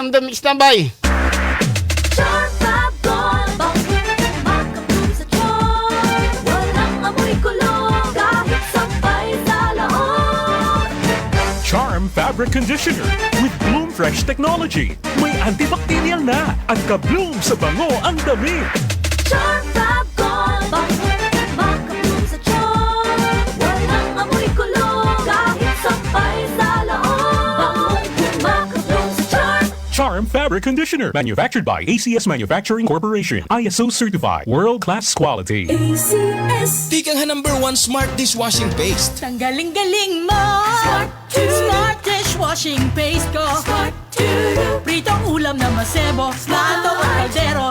Andam standby. Charm Fabric Conditioner with Bloom Fresh Technology. May antibacterial na at ka-bloom sa bango ang damit. Charm Fab Gold Makabloom sa charm Walang amoy kulong Kahit sampay sa laon Makabloom sa charm Charm Fabric Conditioner. Manufactured by ACS Manufacturing Corporation. ISO certified. World-class quality. ACS Tikang number 1 smart dishwashing paste. Tanggaling-galing mo Smart dishwashing paste ko Smart to Pritong ulam na masebo Plato at kaldero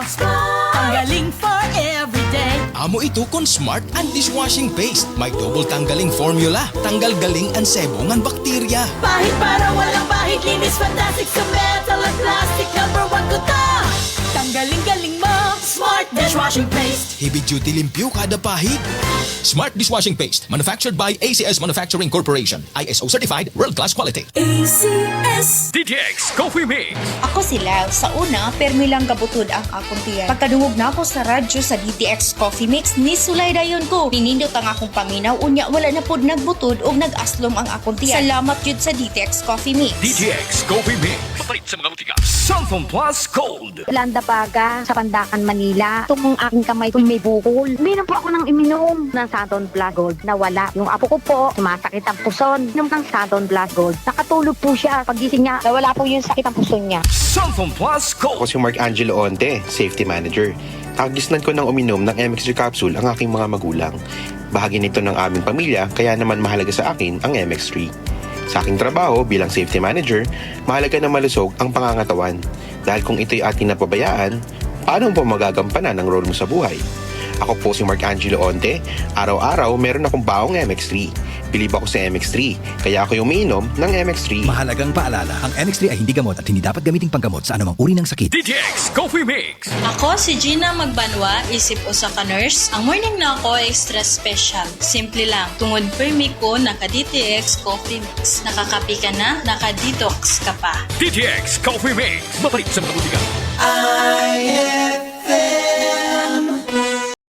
Tanggaling for everyday Amo ito kon smart and dishwashing paste. May double tanggaling formula. Tanggal galing ang sebo ngan bakterya. Pahit para walang pahit Linis fantastic sa metal at plastic Number 1 ko to Tanggaling-galing mo Smart dishwashing paste Heavy duty limpyo kada pahit. Smart dishwashing paste. Manufactured by ACS Manufacturing Corporation. ISO certified. World-class quality. ACS DTX Coffee Mix. Ako sila, sa una, permi lang kabutod ang akong tiyan. Pagkadungog na ako sa radyo sa DTX Coffee Mix, nisulay dayon ko. Ninindot ang akong paminaw, unya wala na pod nagbutod o nag-aslom ang akong tiyan. Salamat yun sa DTX Coffee Mix. DTX Coffee Mix. Papalit sa mga utika. Cellphone Plus Gold. Landa Baga sa Pandakan, Manila. Itong aking kamay ko may bukol. Minom po ako ng iminom ng Santon Plus Gold. Nawala. Yung apo ko po, sumasakit ang puson. Inom ng Santon Plus Gold. Nakatulog po siya. Pagising niya, nawala po yung sakit ang puson niya. Cellphone Plus Gold. Ako si Mark Angelo Onte, Safety Manager. Kagisnan ko ng uminom ng MX3 capsule ang aking mga magulang. Bahagi nito ng aming pamilya, kaya naman mahalaga sa akin ang MX3. Sa aking trabaho bilang Safety Manager, mahalaga na malusog ang pangangatawan. Dahil kung ito'y ating napabayaan, paano mo magagampanan ang role mo sa buhay? Ako po si Mark Angelo Onte. Araw-araw meron akong baong MX3. Bilib ako sa MX3, kaya ako umiinom ng MX3. Mahalagang paalala, ang MX3 ay hindi gamot at hindi dapat gamiting panggamot sa anumang uri ng sakit. DTX Coffee Mix. Ako si Gina Magbanwa, isip usa ka nurse. Ang morning na ako extra special. Simple lang. Tungod permi ko naka-DTX Coffee Mix. Nakakapi ka na, naka-detox ka pa. DTX Coffee Mix. Papalit sa mga utika. IFM